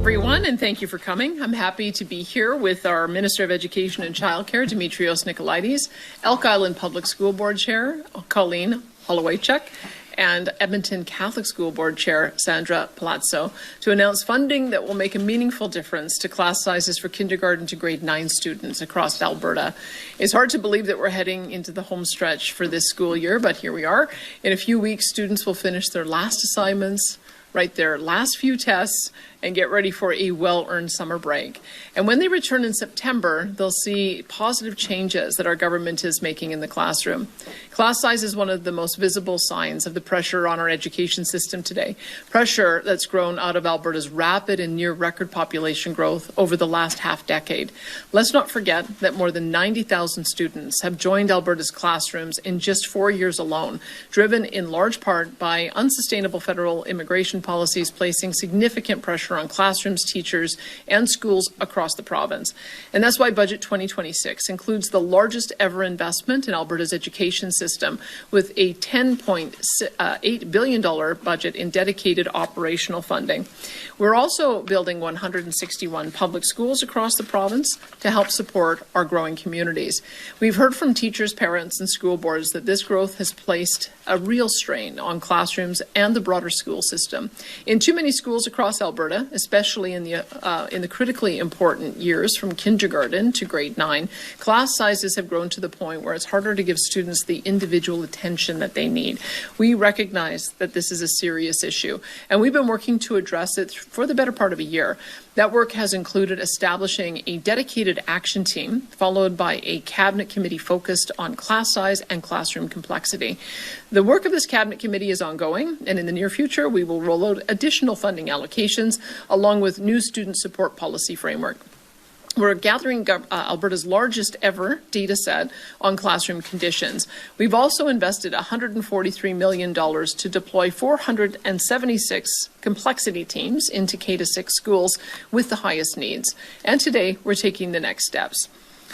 everyone, and thank you for coming. I'm happy to be here with our Minister of Education and Childcare, Demetrios Nicolaides, Elk Island Public School Board Chair, Colleen Holowaychuk, and Edmonton Catholic School Board Chair, Sandra Palazzo, to announce funding that will make a meaningful difference to class sizes for kindergarten to grade 9 students across Alberta. It's hard to believe that we're heading into the home stretch for this school year, but here we are. In a few weeks, students will finish their last assignments, write their last few tests, and get ready for a well-earned summer break. And when they return in September, they'll see positive changes that our government is making in the classroom. Class size is one of the most visible signs of the pressure on our education system today. Pressure that's grown out of Alberta's rapid and near-record population growth over the last half-decade. Let's not forget that more than 90,000 students have joined Alberta's classrooms in just 4 years alone, driven in large part by unsustainable federal immigration policies placing significant pressure on classrooms, teachers, and schools across the province. And that's why Budget 2026 includes the largest ever investment in Alberta's education system, with a $10.8 billion budget in dedicated operational funding. We're also building 161 public schools across the province to help support our growing communities. We've heard from teachers, parents, and school boards that this growth has placed a real strain on classrooms and the broader school system. In too many schools across Alberta, especially in the critically important years from kindergarten to grade 9, class sizes have grown to the point where it's harder to give students the individual attention that they need. We recognize that this is a serious issue, and we've been working to address it for the better part of a year. That work has included establishing a dedicated action team, followed by a cabinet committee focused on class size and classroom complexity. The work of this cabinet committee is ongoing, and in the near future, we will roll out additional funding allocations along with new student support policy framework. We're gathering Alberta's largest ever data set on classroom conditions. We've also invested $143 million to deploy 476 complexity teams into K-6 schools with the highest needs. And today, we're taking the next steps.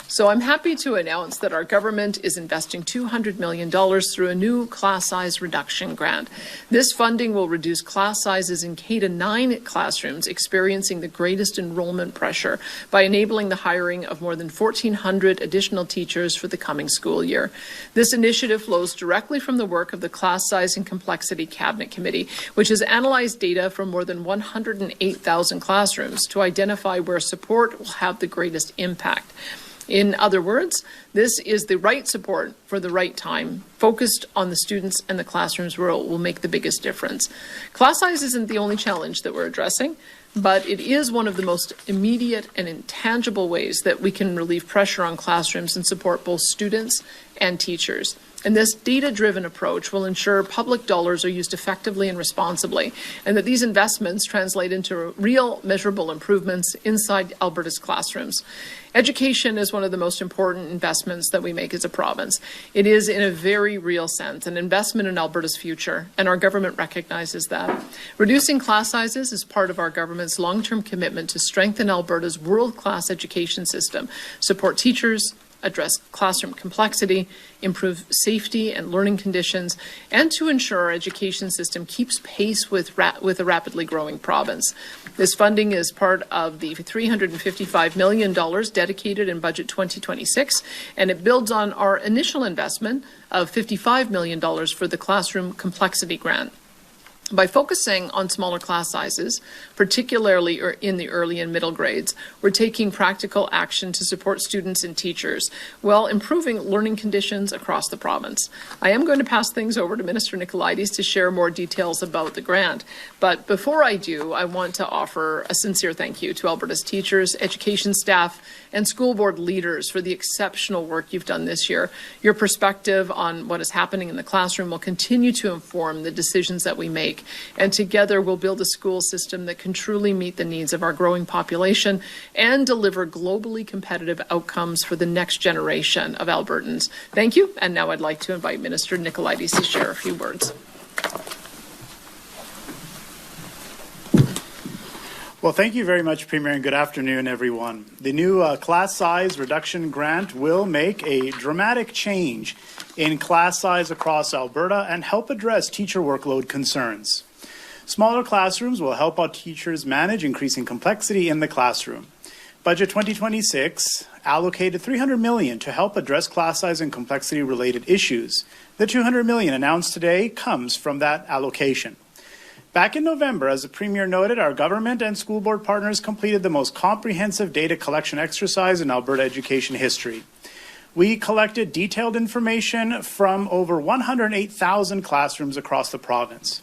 So I'm happy to announce that our government is investing $200 million through a new class size reduction grant. This funding will reduce class sizes in K-9 classrooms experiencing the greatest enrollment pressure by enabling the hiring of more than 1,400 additional teachers for the coming school year. This initiative flows directly from the work of the Class Size and Complexity Cabinet Committee, which has analyzed data from more than 108,000 classrooms to identify where support will have the greatest impact. In other words, this is the right support for the right time, focused on the students and the classrooms where it will make the biggest difference. Class size isn't the only challenge that we're addressing, but it is one of the most immediate and intangible ways that we can relieve pressure on classrooms and support both students and teachers. And this data-driven approach will ensure public dollars are used effectively and responsibly, and that these investments translate into real measurable improvements inside Alberta's classrooms. Education is one of the most important investments that we make as a province. It is, in a very real sense, an investment in Alberta's future, and our government recognizes that. Reducing class sizes is part of our government's long-term commitment to strengthen Alberta's world-class education system, support teachers, address classroom complexity, improve safety and learning conditions, and to ensure our education system keeps pace with a rapidly growing province. This funding is part of the $355 million dedicated in Budget 2026, and it builds on our initial investment of $55 million for the Classroom Complexity Grant. By focusing on smaller class sizes, particularly in the early and middle grades, we're taking practical action to support students and teachers while improving learning conditions across the province. I am going to pass things over to Minister Nicolaides to share more details about the grant. But before I do, I want to offer a sincere thank you to Alberta's teachers, education staff, and school board leaders for the exceptional work you've done this year. Your perspective on what is happening in the classroom will continue to inform the decisions that we make. And together we'll build a school system that can truly meet the needs of our growing population and deliver globally competitive outcomes for the next generation of Albertans. Thank you. And now I'd like to invite Minister Nicolaides to share a few words. Well, thank you very much, Premier, and good afternoon, everyone. The new class size reduction grant will make a dramatic change in class size across Alberta and help address teacher workload concerns. Smaller classrooms will help our teachers manage increasing complexity in the classroom. Budget 2026 allocated $300 million to help address class size and complexity-related issues. The $200 million announced today comes from that allocation. Back in November, as the Premier noted, our government and school board partners completed the most comprehensive data collection exercise in Alberta education history. We collected detailed information from over 108,000 classrooms across the province.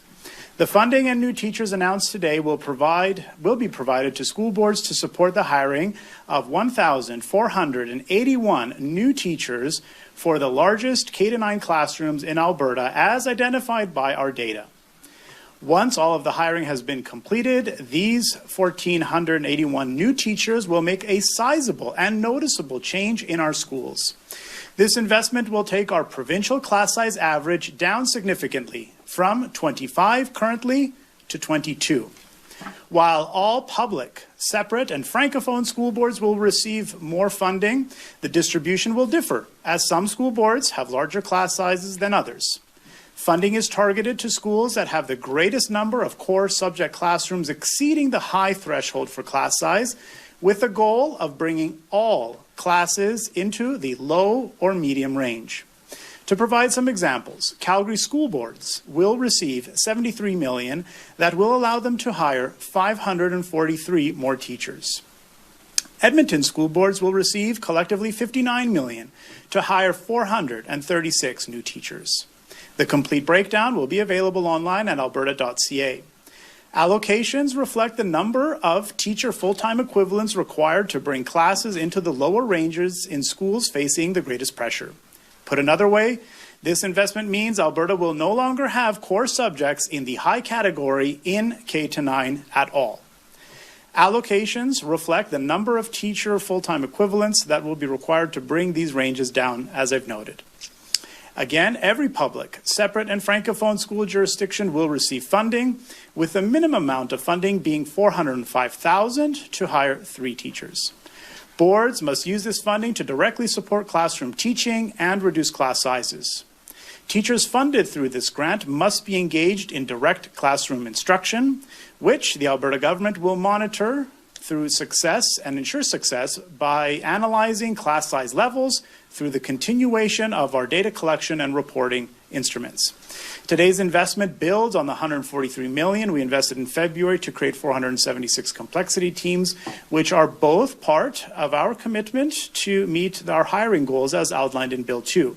The funding and new teachers announced today will be provided to school boards to support the hiring of 1,481 new teachers for the largest K-9 classrooms in Alberta, as identified by our data. Once all of the hiring has been completed, these 1,481 new teachers will make a sizable and noticeable change in our schools. This investment will take our provincial class size average down significantly from 25 currently to 22. While all public, separate, and francophone school boards will receive more funding, the distribution will differ, as some school boards have larger class sizes than others. Funding is targeted to schools that have the greatest number of core subject classrooms exceeding the high threshold for class size, with the goal of bringing all classes into the low or medium range. To provide some examples, Calgary school boards will receive $73 million that will allow them to hire 543 more teachers. Edmonton school boards will receive collectively $59 million to hire 436 new teachers. The complete breakdown will be available online at alberta.ca. Allocations reflect the number of teacher full-time equivalents required to bring classes into the lower ranges in schools facing the greatest pressure. Put another way, this investment means Alberta will no longer have core subjects in the high category in K-9 at all. Allocations reflect the number of teacher full-time equivalents that will be required to bring these ranges down, as I've noted. Again, every public, separate, and francophone school jurisdiction will receive funding, with the minimum amount of funding being $405,000 to hire 3 teachers. Boards must use this funding to directly support classroom teaching and reduce class sizes. Teachers funded through this grant must be engaged in direct classroom instruction, which the Alberta government will monitor through success and ensure success by analyzing class size levels through the continuation of our data collection and reporting instruments. Today's investment builds on the $143 million we invested in February to create 476 complexity teams, which are both part of our commitment to meet our hiring goals as outlined in Bill 2.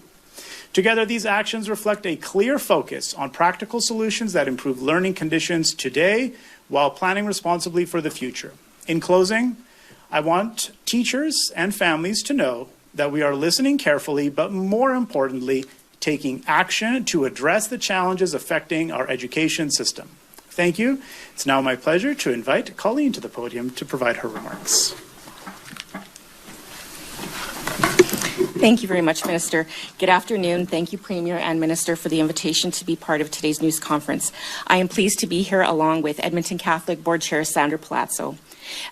Together, these actions reflect a clear focus on practical solutions that improve learning conditions today while planning responsibly for the future. In closing, I want teachers and families to know that we are listening carefully, but more importantly, taking action to address the challenges affecting our education system. Thank you. It's now my pleasure to invite Colleen to the podium to provide her remarks. Thank you very much, Minister. Good afternoon. Thank you, Premier and Minister, for the invitation to be part of today's news conference. I am pleased to be here along with Edmonton Catholic Board Chair Sandra Palazzo.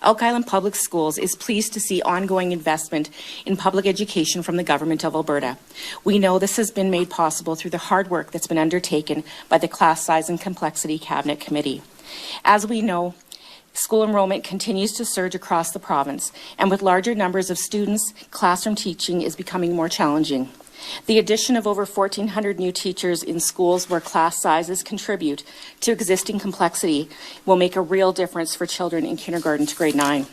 Elk Island Public Schools is pleased to see ongoing investment in public education from the Government of Alberta. We know this has been made possible through the hard work that's been undertaken by the Class Size and Complexity Cabinet Committee. As we know, school enrollment continues to surge across the province, and with larger numbers of students, classroom teaching is becoming more challenging. The addition of over 1,400 new teachers in schools where class sizes contribute to existing complexity will make a real difference for children in kindergarten to grade 9.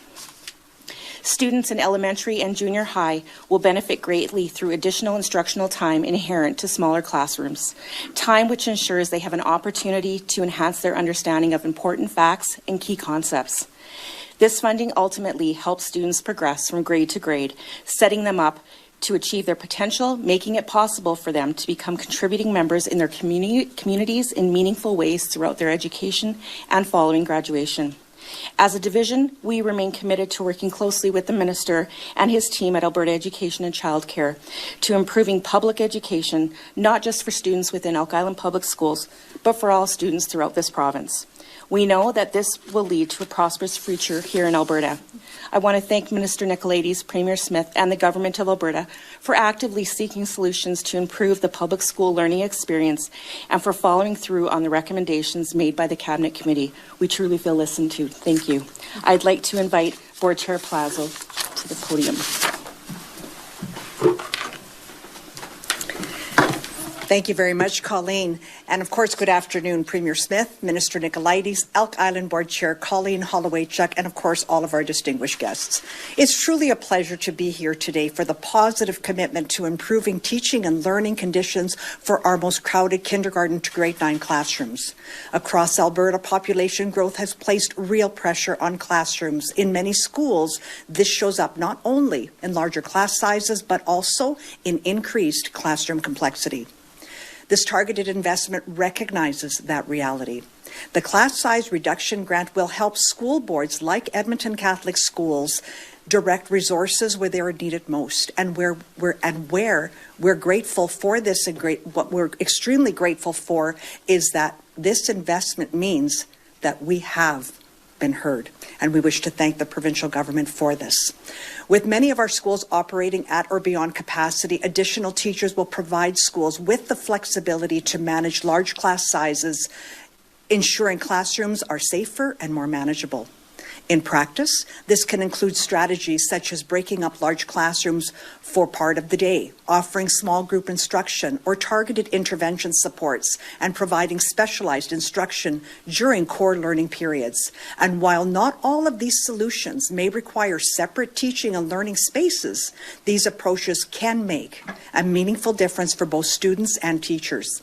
Students in elementary and junior high will benefit greatly through additional instructional time inherent to smaller classrooms, time which ensures they have an opportunity to enhance their understanding of important facts and key concepts. This funding ultimately helps students progress from grade to grade, setting them up to achieve their potential, making it possible for them to become contributing members in their communities in meaningful ways throughout their education and following graduation. As a division, we remain committed to working closely with the Minister and his team at Alberta Education and Childcare to improving public education, not just for students within Elk Island Public Schools, but for all students throughout this province. We know that this will lead to a prosperous future here in Alberta. I want to thank Minister Nicolaides, Premier Smith, and the Government of Alberta for actively seeking solutions to improve the public school learning experience and for following through on the recommendations made by the Cabinet Committee. We truly feel listened to. Thank you. I'd like to invite Board Chair Palazzo to the podium. Thank you very much, Colleen. And of course, good afternoon, Premier Smith, Minister Nicolaides, Elk Island Board Chair Colleen Holowaychuk, and of course, all of our distinguished guests. It's truly a pleasure to be here today for the positive commitment to improving teaching and learning conditions for our most crowded kindergarten to grade 9 classrooms. Across Alberta, population growth has placed real pressure on classrooms. In many schools, this shows up not only in larger class sizes, but also in increased classroom complexity. This targeted investment recognizes that reality. The class size reduction grant will help school boards like Edmonton Catholic Schools direct resources where they are needed most, and where we're grateful for this. And what we're extremely grateful for is that this investment means that we have been heard, and we wish to thank the provincial government for this. With many of our schools operating at or beyond capacity, additional teachers will provide schools with the flexibility to manage large class sizes, ensuring classrooms are safer and more manageable. In practice, this can include strategies such as breaking up large classrooms for part of the day, offering small group instruction or targeted intervention supports, and providing specialized instruction during core learning periods. And while not all of these solutions may require separate teaching and learning spaces, these approaches can make a meaningful difference for both students and teachers.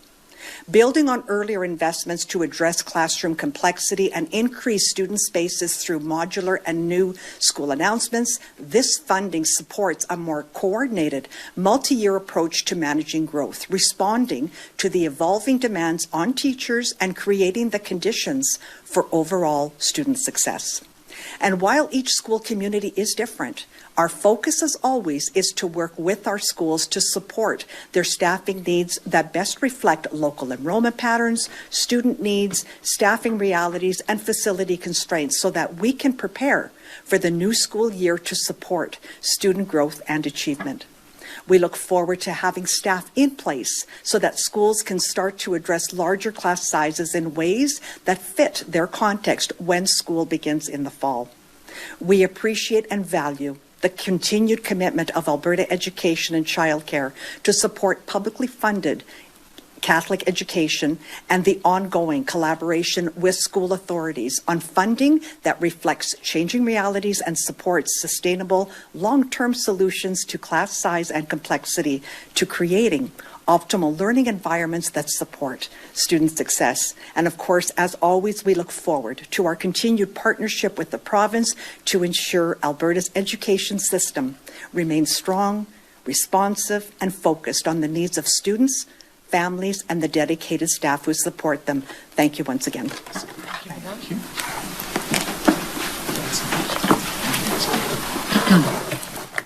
Building on earlier investments to address classroom complexity and increase student spaces through modular and new school announcements, this funding supports a more coordinated, multi-year approach to managing growth, responding to the evolving demands on teachers and creating the conditions for overall student success. And while each school community is different, our focus, as always, is to work with our schools to support their staffing needs that best reflect local enrollment patterns, student needs, staffing realities, and facility constraints so that we can prepare for the new school year to support student growth and achievement. We look forward to having staff in place so that schools can start to address larger class sizes in ways that fit their context when school begins in the fall. We appreciate and value the continued commitment of Alberta Education and Childcare to support publicly funded Catholic education and the ongoing collaboration with school authorities on funding that reflects changing realities and supports sustainable long-term solutions to class size and complexity, to creating optimal learning environments that support student success. And of course, as always, we look forward to our continued partnership with the province to ensure Alberta's education system remains strong, responsive, and focused on the needs of students, families, and the dedicated staff who support them. Thank you once again. Thank you.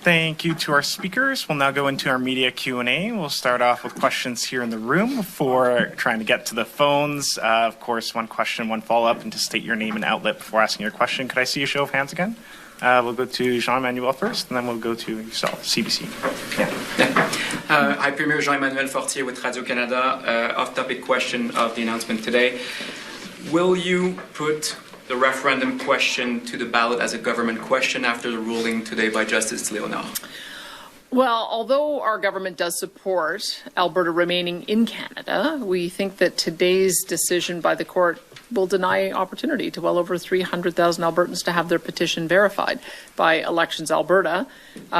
Thank you to our speakers. We'll now go into our media Q&A. We'll start off with questions here in the room before trying to get to the phones. Of course, one question, one follow-up, and to state your name and outlet before asking your question. Could I see a show of hands again? We'll go to Jean-Emmanuel first, and then we'll go to yourself, CBC. Hi, Premier Jean-Emmanuel Fortier with Radio-Canada. Off-topic question of the announcement today. Will you put the referendum question to the ballot as a government question after the ruling today by Justice Leonard? Well, although our government does support Alberta remaining in Canada, we think that today's decision by the court will deny opportunity to well over 300,000 Albertans to have their petition verified by Elections Alberta.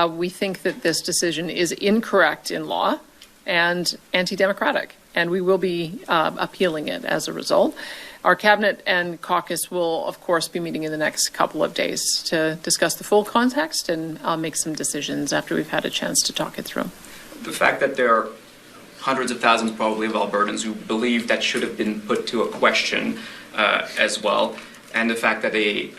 We think that this decision is incorrect in law and anti-democratic, and we will be appealing it as a result. Our cabinet and caucus will, of course, be meeting in the next couple of days to discuss the full context and make some decisions after we've had a chance to talk it through. The fact that there are hundreds of thousands probably of Albertans who believe that should have been put to a question as well, and the fact that the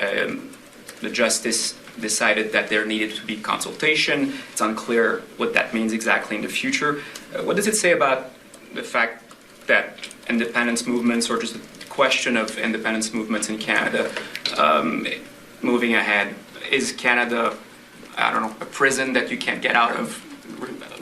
justice decided that there needed to be consultation. It's unclear what that means exactly in the future. What does it say about the fact that independence movements or just the question of independence movements in Canada moving ahead. Is Canada, I don't know, a prison that you can't get out of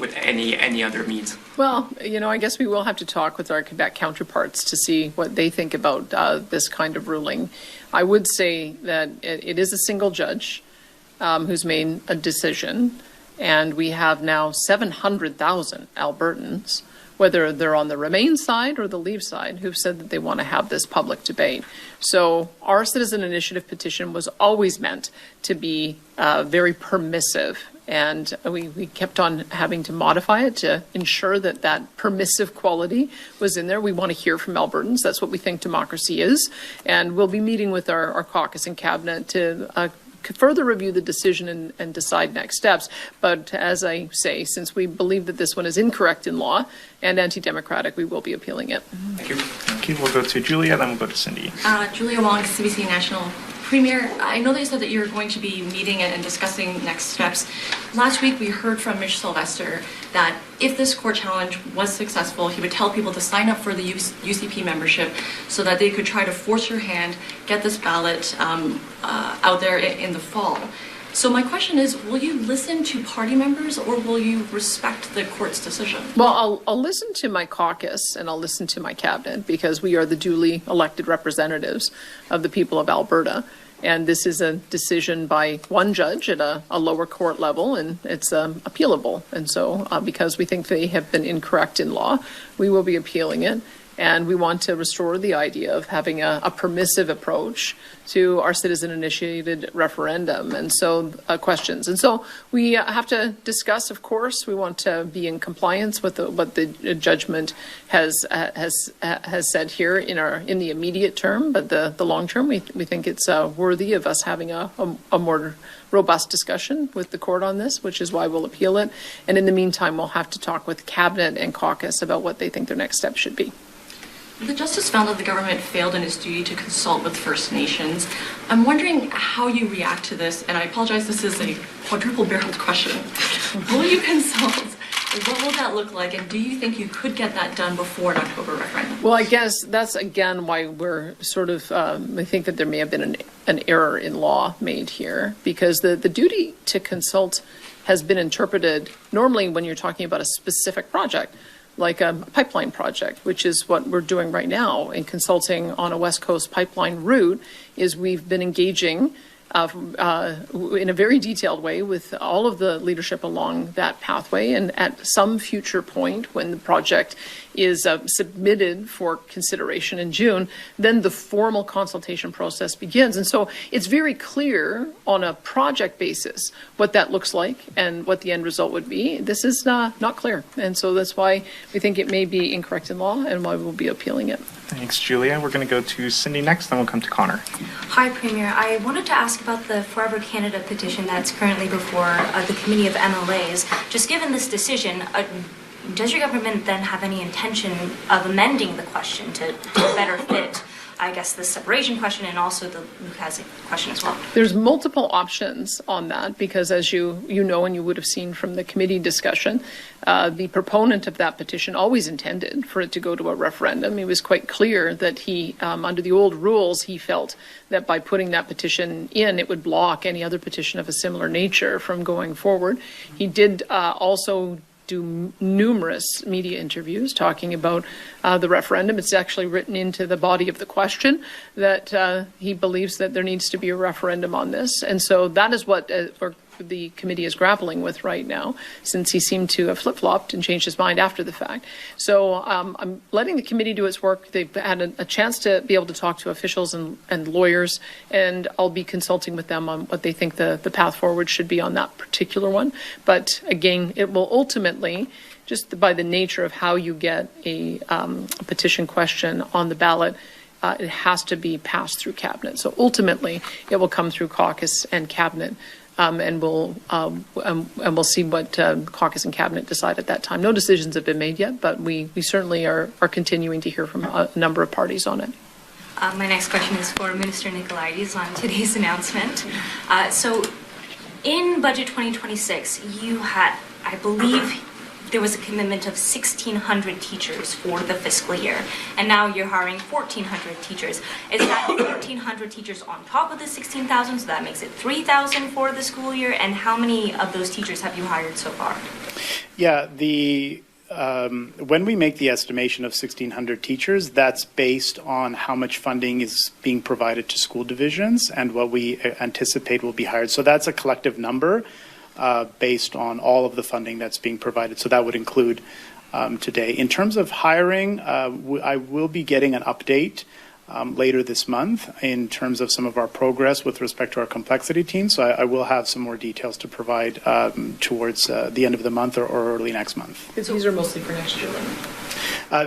with any other means? Well, I guess we will have to talk with our Quebec counterparts to see what they think about this kind of ruling. I would say that it is a single judge who's made a decision, and we have now 700,000 Albertans, whether they're on the Remain side or the Leave side, who've said that they want to have this public debate. So our citizen initiative petition was always meant to be very permissive, and we kept on having to modify it to ensure that that permissive quality was in there. We want to hear from Albertans. That's what we think democracy is. And we'll be meeting with our caucus and cabinet to further review the decision and decide next steps. But as I say, since we believe that this one is incorrect in law and anti-democratic, we will be appealing it. Thank you. Thank you. We'll go to Julia, then we'll go to Cindy. Julia Wong, CBC National. Premier, I know that you said that you're going to be meeting and discussing next steps. Last week, we heard from Mitch Sylvester that if this court challenge was successful, he would tell people to sign up for the UCP membership so that they could try to force your hand, get this ballot out there in the fall. So my question is, will you listen to party members or will you respect the court's decision? Well, I'll listen to my caucus and I'll listen to my cabinet, because we are the duly elected representatives of the people of Alberta. And this is a decision by one judge at a lower court level, and it's appealable. And so because we think they have been incorrect in law, we will be appealing it. And we want to restore the idea of having a permissive approach to our citizen-initiated referendum and so questions. And so we have to discuss, of course. We want to be in compliance with what the judgment has said here in the immediate term, but the long term, we think it's worthy of us having a more robust discussion with the court on this, which is why we'll appeal it. And in the meantime, we'll have to talk with cabinet and caucus about what they think their next steps should be. The justice found that the government failed in its duty to consult with First Nations. I'm wondering how you react to this, and I apologize, this is a quadruple-barreled question. Will you consult? What will that look like, and do you think you could get that done before an October referendum? Well, I guess that's, again, why we're sort of, I think that there may have been an error in law made here, because the duty to consult has been interpreted normally when you're talking about a specific project, like a pipeline project, which is what we're doing right now in consulting on a West Coast pipeline route, is we've been engaging in a very detailed way with all of the leadership along that pathway, and at some future point when the project is submitted for consideration in June, then the formal consultation process begins. And so it's very clear on a project basis what that looks like and what the end result would be. This is not clear, and so that's why we think it may be incorrect in law and why we'll be appealing it. Thanks, Julia. We're going to go to Cindy next, then we'll come to Connor. Hi, Premier. I wanted to ask about the Forever Canada petition that's currently before the Committee of MLAs. Just given this decision, does your government then have any intention of amending the question to better fit, I guess, the separation question and also the Lukasz question as well? There's multiple options on that, because as you know, and you would have seen from the committee discussion, the proponent of that petition always intended for it to go to a referendum. He was quite clear that he, under the old rules, he felt that by putting that petition in, it would block any other petition of a similar nature from going forward. He did also do numerous media interviews talking about the referendum. It's actually written into the body of the question that he believes that there needs to be a referendum on this. And so that is what the committee is grappling with right now, since he seemed to have flip-flopped and changed his mind after the fact. So I'm letting the committee do its work. They've had a chance to be able to talk to officials and lawyers, and I'll be consulting with them on what they think the path forward should be on that particular one. But again, it will ultimately, just by the nature of how you get a petition question on the ballot, it has to be passed through cabinet. So ultimately, it will come through caucus and cabinet. And we'll see what caucus and cabinet decide at that time. No decisions have been made yet, but we certainly are continuing to hear from a number of parties on it. My next question is for Minister Nicolaides on today's announcement. So in Budget 2026, you had, I believe, there was a commitment of 1,600 teachers for the fiscal year, and now you're hiring 1,400 teachers. Is that 1,400 teachers on top of the 16,000, so that makes it 3,000 for the school year? And how many of those teachers have you hired so far? Yeah, when we make the estimation of 1,600 teachers, that's based on how much funding is being provided to school divisions and what we anticipate will be hired. So that's a collective number based on all of the funding that's being provided. So that would include today. In terms of hiring, I will be getting an update later this month in terms of some of our progress with respect to our complexity team. So I will have some more details to provide towards the end of the month or early next month. Because these are mostly for next year.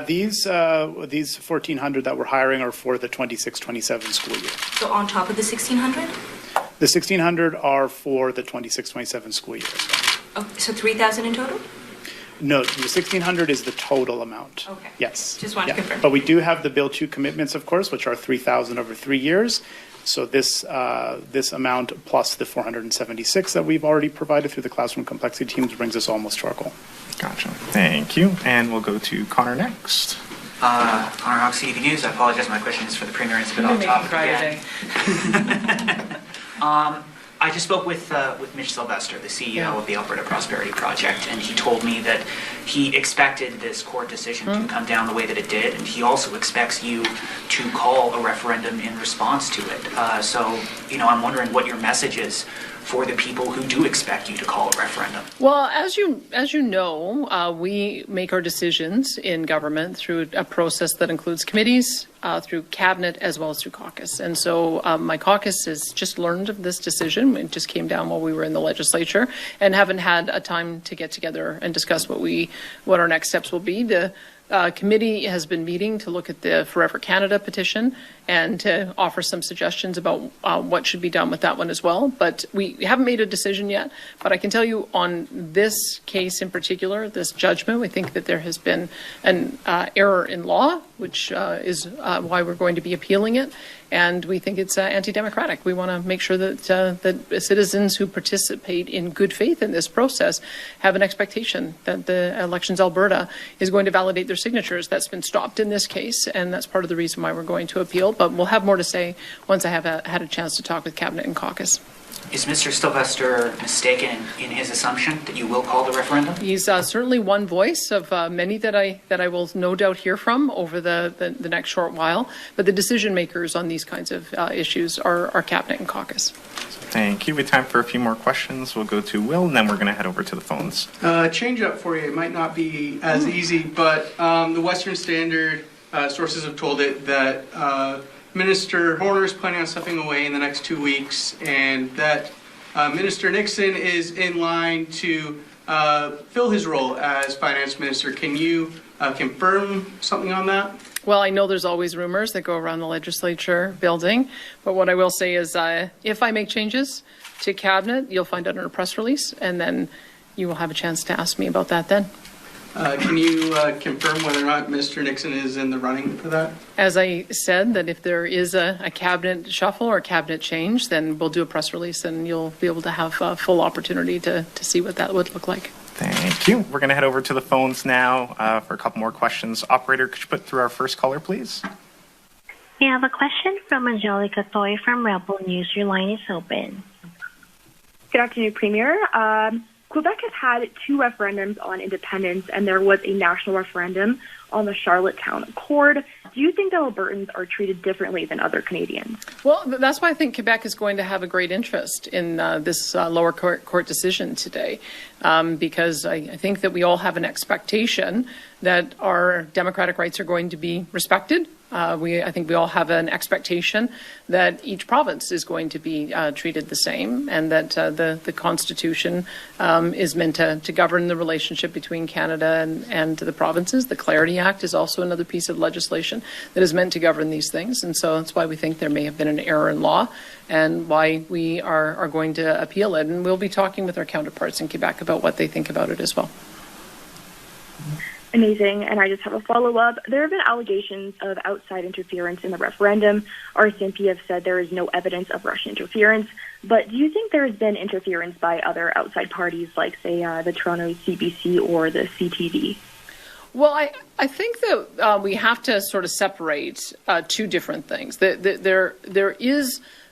These 1,400 that we're hiring are for the 26-27 school year. So on top of the 1,600? The 1,600 are for the 26-27 school year as well. Oh, so 3,000 in total? No, the 1,600 is the total amount. Okay. Yes. Just wanted to confirm. But we do have the Bill 2 commitments, of course, which are 3,000 over 3 years. So this amount plus the 476 that we've already provided through the classroom complexity teams brings us almost to our goal. Gotcha. Thank you. And we'll go to Connor next. Connor Hawk, CTV News. I apologize, my question is for the Premier. It's a bit off topic again. I just spoke with Mitch Sylvester, the CEO of the Alberta Prosperity Project, and he told me that he expected this court decision to come down the way that it did, and he also expects you to call a referendum in response to it. So, I'm wondering what your message is for the people who do expect you to call a referendum. Well, as you know, we make our decisions in government through a process that includes committees, through cabinet, as well as through caucus. And so my caucus has just learned of this decision. It just came down while we were in the legislature and haven't had a time to get together and discuss what our next steps will be. The committee has been meeting to look at the Forever Canada petition and to offer some suggestions about what should be done with that one as well. But we haven't made a decision yet. But I can tell you on this case in particular, this judgment, we think that there has been an error in law, which is why we're going to be appealing it. And we think it's anti-democratic. We want to make sure that that citizens who participate in good faith in this process have an expectation that the Elections Alberta is going to validate their signatures. That's been stopped in this case, and that's part of the reason why we're going to appeal. But we'll have more to say once I have had a chance to talk with Cabinet and caucus. Is Mr. Sylvester mistaken in his assumption that you will call the referendum? He's certainly one voice of many that I will no doubt hear from over the next short while. But the decision makers on these kinds of issues are Cabinet and caucus. Thank you. We have time for a few more questions. We'll go to Will, and then we're going to head over to the phones. Change up for you. It might not be as easy, but the Western Standard sources have told it that Minister Horner is planning on stepping away in the next 2 weeks, and that Minister Nixon is in line to fill his role as finance minister. Can you confirm something on that? Well, I know there's always rumors that go around the legislature building, but what I will say is if I make changes to Cabinet, you'll find out in a press release, and then you will have a chance to ask me about that then. Can you confirm whether or not Mr. Nixon is in the running for that? As I said, that if there is a cabinet shuffle or a cabinet change, then we'll do a press release and you'll be able to have a full opportunity to see what that would look like. Thank you. We're going to head over to the phones now for a couple more questions. Operator, could you put through our first caller, please? We have a question from Angelica Toy from Rebel News. Your line is open. Good afternoon, Premier. Quebec has had 2 referendums on independence, and there was a national referendum on the Charlottetown Accord. Do you think that Albertans are treated differently than other Canadians? Well, that's why I think Quebec is going to have a great interest in this lower court decision today, because I think that we all have an expectation that our democratic rights are going to be respected. I think we all have an expectation that each province is going to be treated the same, and that the Constitution is meant to govern the relationship between Canada and the provinces. The Clarity Act is also another piece of legislation that is meant to govern these things, and so that's why we think there may have been an error in law and why we are going to appeal it. And we'll be talking with our counterparts in Quebec about what they think about it as well. Amazing. And I just have a follow-up. There have been allegations of outside interference in the referendum. RCMP have said there is no evidence of Russian interference. But do you think there has been interference by other outside parties like, say, the Toronto CBC or the CTV? Well, I think that we have to sort of separate two different things. There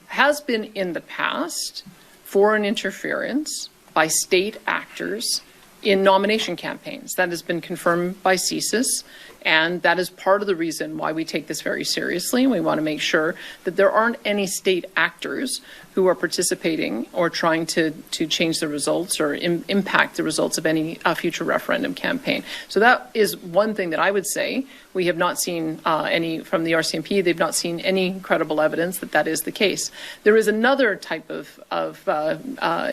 has been in the past foreign interference by state actors in nomination campaigns. That has been confirmed by CSIS, and that is part of the reason why we take this very seriously. We want to make sure that there aren't any state actors who are participating or trying to change the results or impact the results of any future referendum campaign. So that is one thing that I would say. We have not seen any from the RCMP. They've not seen any credible evidence that that is the case. There is another type of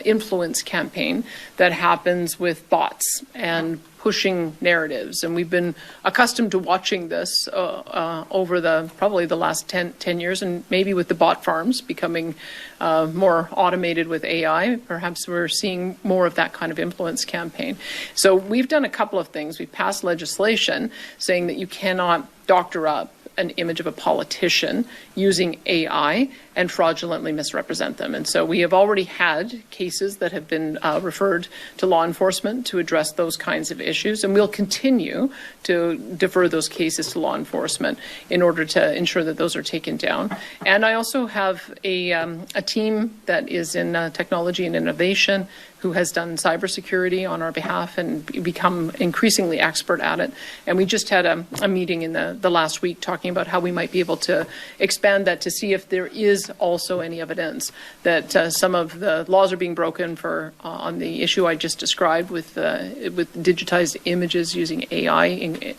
influence campaign that happens with bots and pushing narratives, and we've been accustomed to watching this over probably the last 10 years, and maybe with the bot farms becoming more automated with AI, perhaps we're seeing more of that kind of influence campaign. So we've done a couple of things. We've passed legislation saying that you cannot doctor up an image of a politician using AI and fraudulently misrepresent them. And so we have already had cases that have been referred to law enforcement to address those kinds of issues, and we'll continue to defer those cases to law enforcement in order to ensure that those are taken down. And I also have a team that is in technology and innovation who has done cybersecurity on our behalf and become increasingly expert at it. And we just had a meeting in the last week talking about how we might be able to expand that to see if there is also any evidence that some of the laws are being broken for on the issue I just described with digitized images using AI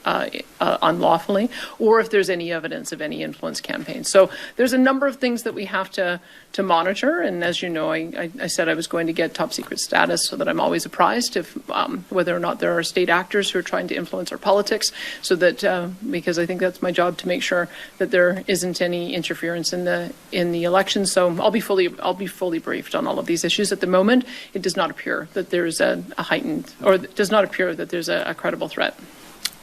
unlawfully, or if there's any evidence of any influence campaigns. So there's a number of things that we have to monitor. And as you know, I said I was going to get top secret status so that I'm always apprised of whether or not there are state actors who are trying to influence our politics, so that because I think that's my job to make sure that there isn't any interference in the election. So I'll be fully briefed on all of these issues. At the moment, it does not appear that there's a heightened, or it does not appear that there's a credible threat.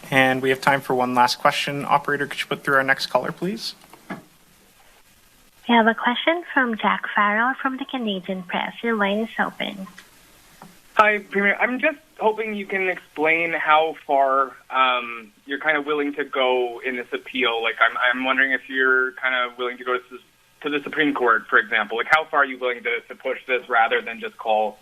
And we have time for one last question. Operator, could you put through our next caller, please? We have a question from Jack Farrell from the Canadian Press. Your line is open. Hi, Premier. I'm just hoping you can explain how far you're kind of willing to go in this appeal. Like, I'm wondering if you're kind of willing to go to the Supreme Court, for example. Like, how far are you willing to push this rather than just call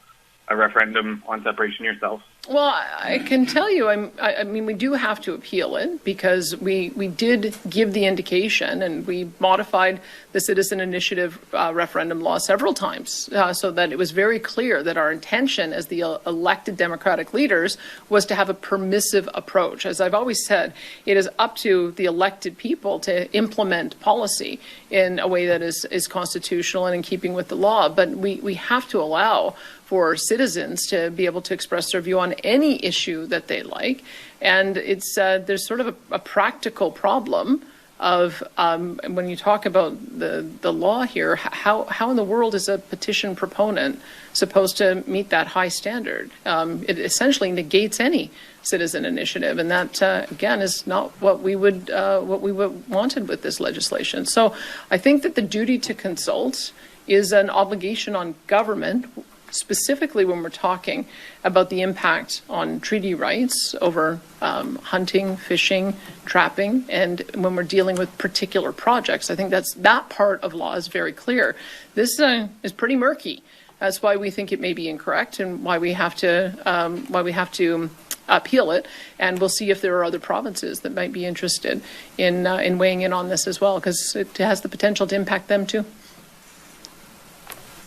a referendum on separation yourself? Well, I can tell you, I mean, we do have to appeal it because we did give the indication, and we modified the citizen initiative referendum law several times so that it was very clear that our intention as the elected democratic leaders was to have a permissive approach. As I've always said, it is up to the elected people to implement policy in a way that is constitutional and in keeping with the law. But we have to allow for citizens to be able to express their view on any issue that they like. And it's there's sort of a practical problem of when you talk about the law here, how in the world is a petition proponent supposed to meet that high standard? It essentially negates any citizen initiative, and that again is not what we would wanted with this legislation. So I think that the duty to consult is an obligation on government, specifically when we're talking about the impact on treaty rights over hunting, fishing, trapping, and when we're dealing with particular projects. I think that part of law is very clear. This is pretty murky. That's why we think it may be incorrect, and why we have to appeal it. And we'll see if there are other provinces that might be interested in weighing in on this as well, because it has the potential to impact them too.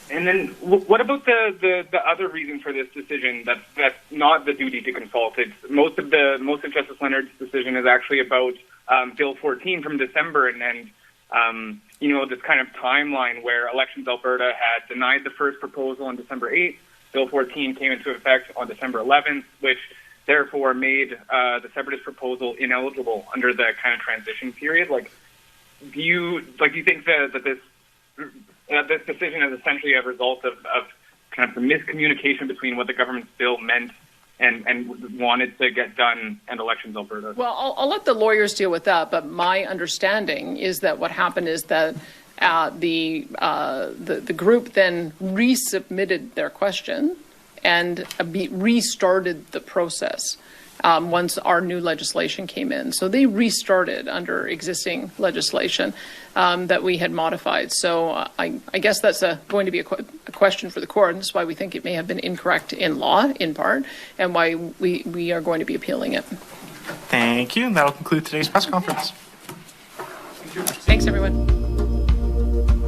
And then what about the other reason for this decision that's not the duty to consult? It's most of Justice Leonard's decision is actually about Bill 14 from December, and this kind of timeline where Elections Alberta had denied the first proposal on December 8th. Bill 14 came into effect on December 11th, which therefore made the separatist proposal ineligible under the kind of transition period. Do you think that this decision is essentially a result of kind of the miscommunication between what the government's bill meant and wanted to get done and Elections Alberta? Well, I'll let the lawyers deal with that, but my understanding is that what happened is that The group then resubmitted their question and restarted the process once our new legislation came in. So they restarted under existing legislation that we had modified. So I guess that's going to be a question for the court, and that's why we think it may have been incorrect in law, in part, and why we are going to be appealing it. Thank you. That'll conclude today's press conference. Thanks, everyone.